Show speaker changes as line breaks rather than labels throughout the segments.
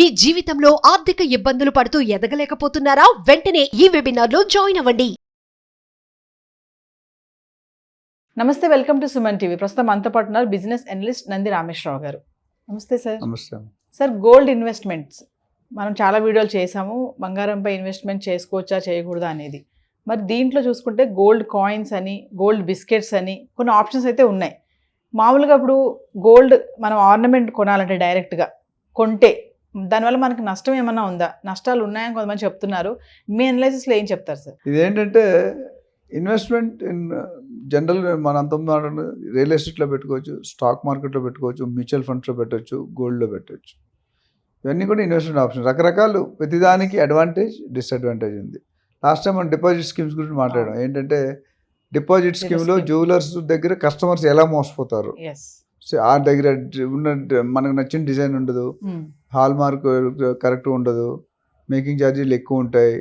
మీ జీవితంలో ఆర్థిక ఇబ్బందులు పడుతూ ఎదగలేకపోతున్నారా? వెంటనే ఈ వెబినార్లో జాయిన్ అవ్వండి.
నమస్తే, వెల్కమ్ టు సుమన్ టీవీ. ప్రస్తుతం మనతో పాటు ఉన్నారు బిజినెస్ అనలిస్ట్ నంది రామేశ్వరరావు గారు. నమస్తే సార్.
నమస్తే
సార్, గోల్డ్ ఇన్వెస్ట్మెంట్స్ మనం చాలా వీడియోలు చేసాము. బంగారంపై ఇన్వెస్ట్మెంట్ చేసుకోవచ్చా చేయకూడదా అనేది. మరి దీంట్లో చూసుకుంటే గోల్డ్ కాయిన్స్ అని, గోల్డ్ బిస్కెట్స్ అని కొన్ని ఆప్షన్స్ అయితే ఉన్నాయి. మామూలుగా ఇప్పుడు గోల్డ్ మనం ఆర్నమెంట్ కొనాలంటే డైరెక్ట్గా కొంటే దానివల్ల మనకి నష్టం ఏమన్నా ఉందా? నష్టాలు ఉన్నాయని కొంతమంది చెప్తున్నారు. మీ అనాలిసిస్లో ఏం చెప్తారు సార్?
ఇదేంటంటే ఇన్వెస్ట్మెంట్ ఇన్ జనరల్ మన అంత రియల్ ఎస్టేట్లో పెట్టుకోవచ్చు, స్టాక్ మార్కెట్లో పెట్టుకోవచ్చు, మ్యూచువల్ ఫండ్స్లో పెట్టవచ్చు, గోల్డ్లో పెట్టవచ్చు. ఇవన్నీ కూడా ఇన్వెస్ట్మెంట్ ఆప్షన్. రకరకాలు, ప్రతిదానికి అడ్వాంటేజ్ డిసడ్వాంటేజ్ ఉంది. లాస్ట్ టైం మనం డిపాజిట్ స్కీమ్స్ గురించి మాట్లాడాం. ఏంటంటే డిపాజిట్ స్కీమ్లో జ్యువెలర్స్ దగ్గర కస్టమర్స్ ఎలా మోసపోతారు. ఆ దగ్గర ఉన్న మనకు నచ్చిన డిజైన్ ఉండదు, హాల్ మార్క్ కరెక్ట్ ఉండదు, మేకింగ్ ఛార్జీలు ఎక్కువ ఉంటాయి,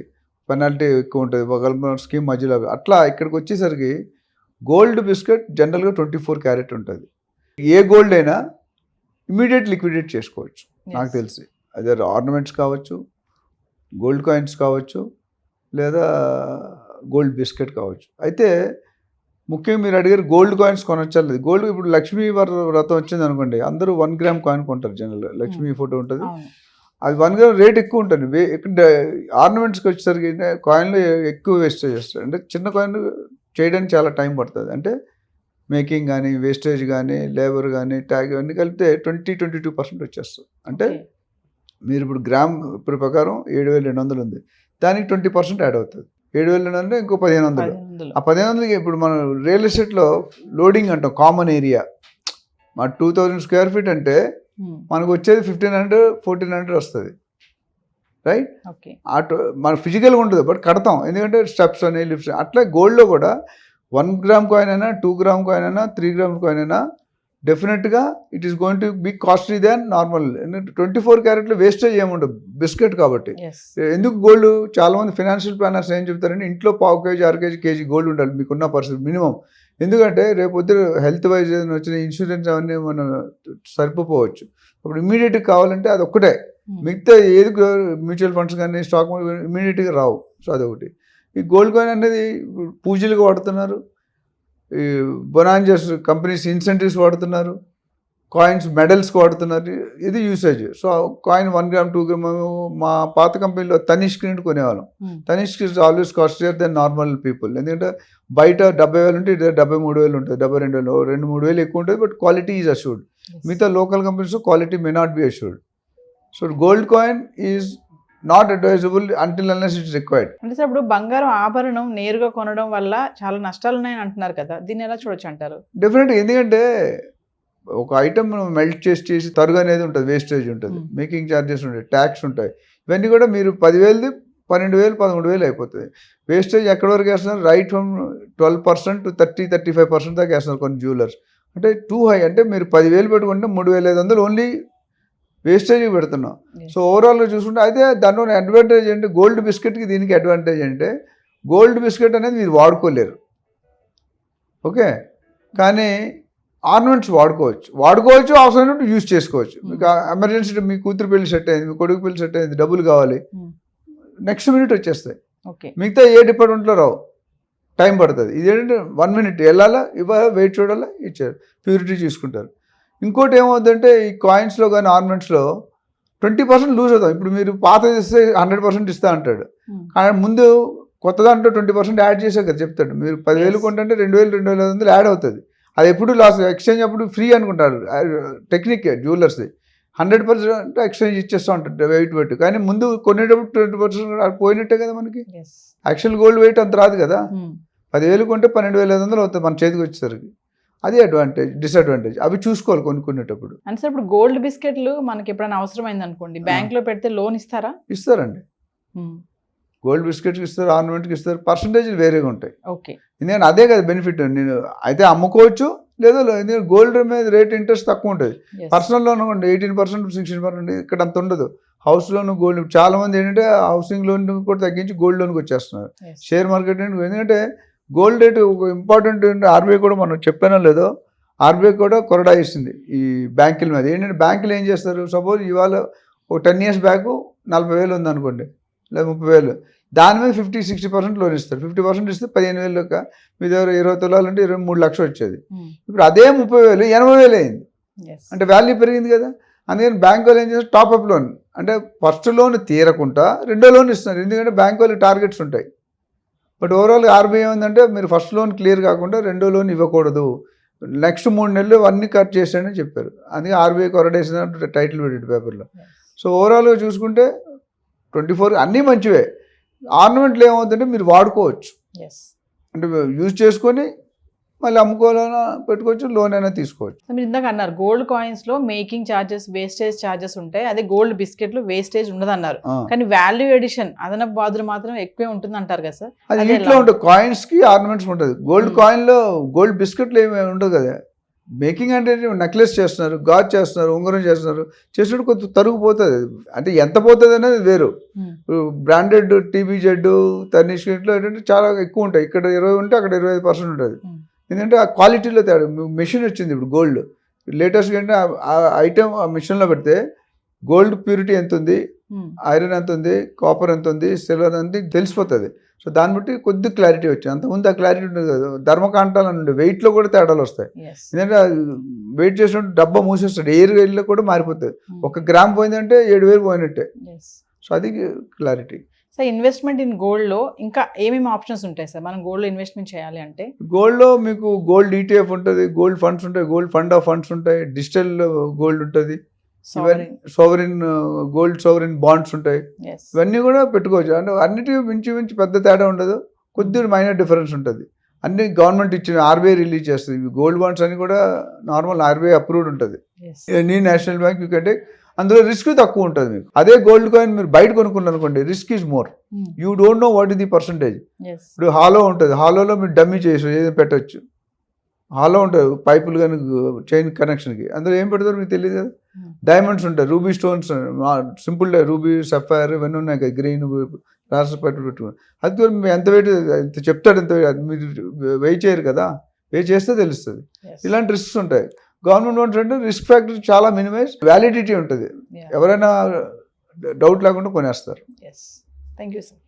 పెనాల్టీ ఎక్కువ ఉంటుంది, ఒక స్కీమ్ మధ్యలో. అట్లా ఇక్కడికి వచ్చేసరికి గోల్డ్ బిస్కెట్ జనరల్గా 24 క్యారెట్ ఉంటుంది. ఏ గోల్డ్ అయినా ఇమీడియట్ లిక్విడేట్ చేసుకోవచ్చు నాకు తెలిసి. అదే ఆర్నమెంట్స్ కావచ్చు, గోల్డ్ కాయిన్స్ కావచ్చు, లేదా గోల్డ్ బిస్కెట్ కావచ్చు. అయితే ముఖ్యంగా మీరు అడిగారు గోల్డ్ కాయిన్స్ కొనొచ్చలేదు. గోల్డ్ ఇప్పుడు లక్ష్మీ వ్రతం వచ్చింది అనుకోండి, అందరూ 1 గ్రామ్ కాయిన్ కొంటారు. జనరల్గా లక్ష్మీ ఫోటో ఉంటుంది, అది 1 గ్రామ్ రేట్ ఎక్కువ ఉంటుంది. ఇక్కడ ఆర్నమెంట్స్కి వచ్చేసరికి కాయిన్లు ఎక్కువ వేస్టేజ్ చేస్తారు. అంటే చిన్న కాయిన్ చేయడానికి చాలా టైం పడుతుంది. అంటే మేకింగ్ కానీ, వేస్టేజ్ కానీ, లేబర్ కానీ, ట్యాగ్ అన్నీ కలిపితే 20-22% వచ్చేస్తుంది. అంటే మీరు ఇప్పుడు గ్రామ్ ఇప్పుడు ప్రకారం 7,200 ఉంది, దానికి 20% యాడ్ అవుతుంది. 7,200 ఇంకో 1,500. ఆ 1,500కి ఇప్పుడు మనం రియల్ ఎస్టేట్లో లోడింగ్ అంటాం, కామన్ ఏరియా. మా 2,000 స్క్వేర్ ఫీట్ అంటే మనకు వచ్చేది 1,500-1,400 వస్తుంది, రైట్? మన ఫిజికల్గా ఉంటుంది, బట్ కడతాం, ఎందుకంటే స్టెప్స్ అని, లిఫ్ట్స్. అట్లా గోల్డ్లో కూడా 1 గ్రామ్ కాయిన్ అయినా, 2 గ్రామ్ కాయిన్ అయినా, 3 గ్రామ్ కాయిన్ అయినా డెఫినెట్గా it is going to be costly than normal. 24 క్యారెట్లో వేస్టేజ్ ఏముండదు బిస్కెట్ కాబట్టి. ఎందుకు గోల్డ్, చాలామంది ఫైనాన్షియల్ ప్లానర్స్ ఏం చెప్తారంటే ఇంట్లో 1/2 కేజీ, 1/2 కేజీ గోల్డ్ ఉండాలి మీకున్న పరిస్థితి మినిమం. ఎందుకంటే రేపు పొద్దున హెల్త్ వైజ్ ఏదైనా వచ్చిన ఇన్సూరెన్స్ అవన్నీ మనం సరిపోవచ్చు. అప్పుడు ఇమీడియట్గా కావాలంటే అది ఒక్కటే, మిగతా ఏది మ్యూచువల్ ఫండ్స్ కానీ స్టాక్ మార్కెట్ ఇమీడియట్గా రావు. సో అదొకటి. ఈ గోల్డ్ కాయిన్ అనేది పూజలకు వాడుతున్నారు, ఈ బొనాంజర్స్ కంపెనీస్ ఇన్సెంటివ్స్ వాడుతున్నారు, కాయిన్స్ మెడల్స్కి వాడుతున్నారు, ఇది usage. So coin 1 gram 2 gram మా పాత కంపెనీలో తనిష్క్ నుండి కొనేవాళ్ళం. Tanishq is always costlier than normal people. ఎందుకంటే బయట 70,000 ఉంటే ఇది 73,000 ఉంటుంది, 72,000, 2-3,000 ఎక్కువ ఉంటుంది, బట్ క్వాలిటీ ఈజ్ అష్యూర్డ్. మిగతా local companies quality may not be assured. So gold coin is not advisable until unless it's required.
అంటే సార్, ఇప్పుడు బంగారం ఆభరణం నేరుగా కొనడం వల్ల చాలా నష్టాలు ఉన్నాయని అంటున్నారు కదా, దీన్ని ఎలా చూడొచ్చు అంటారు?
డెఫినెట్గా, ఎందుకంటే ఒక ఐటమ్ మెల్ట్ చేసి తరుగు అనేది ఉంటుంది, వేస్టేజ్ ఉంటుంది, మేకింగ్ ఛార్జెస్ ఉంటాయి, ట్యాక్స్ ఉంటాయి. ఇవన్నీ కూడా మీరు 10,000ది 12,000, 13,000 అయిపోతుంది. వేస్టేజ్ ఎక్కడి వరకు వేస్తున్నారు? రైట్ ఫ్రమ్ 12% to 30-35% దాకా వేస్తున్నారు కొన్ని జ్యువెలర్స్. అంటే టూ హై. అంటే మీరు 10,000 పెట్టుకుంటే 3,500 ఓన్లీ వేస్టేజ్ పెడుతున్నాం. సో ఓవరాల్గా చూసుకుంటే అయితే దాంట్లో అడ్వాంటేజ్ అంటే గోల్డ్ బిస్కెట్కి దీనికి అడ్వాంటేజ్ అంటే గోల్డ్ బిస్కెట్ అనేది మీరు వాడుకోలేరు, ఓకే, కానీ ఆర్నమెంట్స్ వాడుకోవచ్చు, అవసరమైనట్టు యూజ్ చేసుకోవచ్చు. మీకు ఎమర్జెన్సీ, మీ కూతురు పెళ్లి సెట్ అయింది, మీ కొడుకు పెళ్లి సెట్ అయింది, డబ్బులు కావాలి, నెక్స్ట్ మినిట్ వచ్చేస్తాయి. మిగతా ఏ డిపార్ట్మెంట్లో రావు, టైం పడుతుంది. ఇదేంటంటే 1 minute వెళ్ళాలా, వెయిట్ చూడాలా, ఇచ్చారు, ప్యూరిటీ చూసుకుంటారు. ఇంకోటి ఏమవుతుందంటే ఈ కాయిన్స్లో కానీ ఆర్నమెంట్స్లో 20% లూజ్ అవుతాం. ఇప్పుడు మీరు పాత ఇస్తే 100% ఇస్తా అంటాడు, కానీ ముందు కొత్త దాంట్లో 20% యాడ్ చేసే కదా చెప్తాడు. మీరు 10,000 కొంటే 2,000-2,500 యాడ్ అవుతుంది. అది ఎప్పుడు లాస్, ఎక్స్చేంజ్ అప్పుడు ఫ్రీ అనుకుంటారు. టెక్నిక్ జ్యువెలర్స్ది 100% ఎక్స్చేంజ్ ఇచ్చేస్తూ ఉంటాడు వెయిట్ పెట్టి, కానీ ముందు కొనేటప్పుడు 20% పోయినట్టే కదా మనకి. యాక్చువల్ గోల్డ్ వెయిట్ అంత రాదు కదా. 10,000 కొంటే 12,500 అవుతుంది మన చేతికి వచ్చేసరికి. అది అడ్వాంటేజ్, డిసడ్వాంటేజ్. అవి చూసుకోవాలి కొనుక్కునేటప్పుడు.
అంటే సార్, ఇప్పుడు గోల్డ్ బిస్కెట్లు మనకి ఎప్పుడైనా అవసరమైంది అనుకోండి, బ్యాంక్లో పెడితే లోన్ ఇస్తారా?
ఇస్తారండి. గోల్డ్ బిస్కెట్కి ఇస్తారు, ఆర్నమెంట్కి ఇస్తారు, పర్సంటేజ్లు వేరేగా ఉంటాయి.
ఓకే,
ఎందుకంటే అదే కదా బెనిఫిట్. నేను అయితే అమ్ముకోవచ్చు, లేదా ఎందుకంటే గోల్డ్ మీద రేట్ ఇంట్రెస్ట్ తక్కువ ఉంటుంది. పర్సనల్ లోన్ అనుకోండి 18%, 16%, ఇక్కడ అంత ఉండదు. హౌస్ లోన్, గోల్డ్, చాలా మంది ఏంటంటే హౌసింగ్ లోన్ కూడా తగ్గించి గోల్డ్ లోన్కి వచ్చేస్తున్నారు. షేర్ మార్కెట్ ఎందుకంటే గోల్డ్ రేటు ఒక ఇంపార్టెంట్. ఆర్బీఐ కూడా మనం చెప్పానో లేదో, ఆర్బీఐ కూడా కొరడా ఇస్తుంది ఈ బ్యాంకుల మీద. ఏంటంటే బ్యాంకులు ఏం చేస్తారు, సపోజ్ ఇవాళ ఒక 10 years బ్యాక్ 40,000 ఉందనుకోండి, లేదా 30,000, దాని మీద 50-60% లోన్ ఇస్తారు. 50% ఇస్తే 15,000 లెక్క, మీ దగ్గర 20 తులాలు అంటే 23 లక్షలు వచ్చేది. ఇప్పుడు అదే 30,000 80,000 అయింది, అంటే వాల్యూ పెరిగింది కదా. అందుకని బ్యాంక్ వాళ్ళు ఏం చేస్తారు, టాప్అప్ లోన్ అంటే ఫస్ట్ లోన్ తీరకుండా రెండో లోన్ ఇస్తున్నారు, ఎందుకంటే బ్యాంక్ వాళ్ళకి టార్గెట్స్ ఉంటాయి. బట్ ఓవరాల్గా ఆర్బీఐ ఏమందంటే మీరు ఫస్ట్ లోన్ క్లియర్ కాకుండా రెండో లోన్ ఇవ్వకూడదు, నెక్స్ట్ 3 నెలలు అన్నీ కట్ చేశాడని చెప్పారు. అందుకే ఆర్బీఐ కొరడేసిన టైటిల్ పెట్టాడు పేపర్లో. సో ఓవరాల్గా చూసుకుంటే 24 అన్నీ మంచివే. ఆర్నమెంట్లు ఏమవుతుందంటే మీరు వాడుకోవచ్చు, అంటే యూజ్ చేసుకొని మళ్ళీ అమ్ముకోవాలన్నా పెట్టుకోవచ్చు, లోన్ అయినా తీసుకోవచ్చు.
మీరు ఇందాక అన్నారు గోల్డ్ కాయిన్స్ లో మేకింగ్ ఛార్జెస్, వేస్టేజ్ ఛార్జెస్ ఉంటాయి, అదే గోల్డ్ బిస్కెట్లు వేస్టేజ్ ఉండదు అన్నారు. కానీ వాల్యూ ఎడిషన్ అదనపు బాధలు మాత్రం ఎక్కువే ఉంటుంది అంటారు కదా సార్?
అది వీటిలో ఉంటుంది, కాయిన్స్ కి ఆర్నమెంట్స్ ఉంటుంది. గోల్డ్ కాయిన్ లో గోల్డ్ బిస్కెట్లు ఏమి ఉండదు కదా. మేకింగ్ అంటే నెక్లెస్ చేస్తున్నారు, గాజ్ చేస్తున్నారు, ఉంగరం చేస్తున్నారు, చేసినట్టు కొంత తరుగుపోతుంది. అంటే ఎంత పోతుంది అనేది వేరు. బ్రాండెడ్ టీబీజెడ్, తనిష్క్ ఇట్లా ఏంటంటే చాలా ఎక్కువ ఉంటాయి. ఇక్కడ 20 ఉంటే అక్కడ 25% ఉంటుంది. ఎందుకంటే ఆ క్వాలిటీలో తేడా. మెషిన్ వచ్చింది ఇప్పుడు గోల్డ్ లేటెస్ట్ అంటే ఆ ఐటమ్ ఆ మిషన్లో పెడితే గోల్డ్ ప్యూరిటీ ఎంత ఉంది, ఐరన్ ఎంత ఉంది, కాపర్ ఎంత ఉంది, సిల్వర్ ఎంత తెలిసిపోతుంది. సో దాన్ని బట్టి కొద్ది క్లారిటీ వచ్చింది. అంతకుముందు ఆ క్లారిటీ ఉంటుంది కదా. ధర్మకాంటాలు అని వెయిట్లో కూడా తేడాలు వస్తాయి. ఎందుకంటే వెయిట్ చేసినట్టు డబ్బా మూసేస్తాడు, ఎయిర్ వెళ్ళి కూడా మారిపోతుంది. 1 గ్రామ్ పోయిందంటే 7,000 పోయినట్టే. సో అది clarity.
So investment in gold లో ఇంకా ఏమేమి ఆప్షన్స్ ఉంటాయి సార్ మనం గోల్డ్ లో ఇన్వెస్ట్మెంట్ చేయాలి అంటే?
గోల్డ్లో మీకు గోల్డ్ ఈటీఎఫ్ ఉంటుంది, గోల్డ్ ఫండ్స్ ఉంటాయి, గోల్డ్ ఫండ్ ఆఫ్ ఫండ్స్ ఉంటాయి, డిజిటల్ గోల్డ్ ఉంటుంది, సోవరిన్ గోల్డ్ సోవరిన్ బాండ్స్ ఉంటాయి. ఇవన్నీ కూడా పెట్టుకోవచ్చు. అంటే అన్నిటి మించి పెద్ద తేడా ఉండదు, కొద్దిగా మైనర్ డిఫరెన్స్ ఉంటుంది. అన్ని గవర్నమెంట్ ఇచ్చిన ఆర్బీఐ రిలీజ్ చేస్తుంది. ఇవి గోల్డ్ బాండ్స్ అని కూడా నార్మల్ ఆర్బీఐ అప్రూవ్డ్ ఉంటుంది. Any national bank you can take. అందులో రిస్క్ తక్కువ ఉంటుంది మీకు. అదే గోల్డ్ కాయిన్ మీరు బయట కొనుక్కున్నారు అనుకోండి, risk is more. You don't know what is the percentage. ఇప్పుడు హాలో ఉంటుంది, హాలోలో మీరు డమ్మీ చేసి ఏదైనా పెట్టచ్చు. హాలో ఉంటుంది పైపులు కానీ చైన్ కనెక్షన్కి, అందులో ఏం పెడతారు మీకు తెలియదు కదా. డైమండ్స్ ఉంటాయి, ruby stones, simple ruby sapphire ఇవన్నీ ఉన్నాయి కదా, గ్రీన్ రాసి పెట్టుకుని. అది కూడా మీరు ఎంత వెయిట్ ఎంత చెప్తాడు, ఎంత మీరు వెయిట్ చేయరు కదా, వెయిట్ చేస్తే తెలుస్తుంది. ఇలాంటి రిస్క్స్ ఉంటాయి. గవర్నమెంట్ బాండ్స్ అంటే రిస్క్ ఫ్యాక్టర్ చాలా మినిమైజ్, వ్యాలిడిటీ ఉంటుంది, ఎవరైనా డౌట్ లేకుండా కొనేస్తారు.
Thank you sir.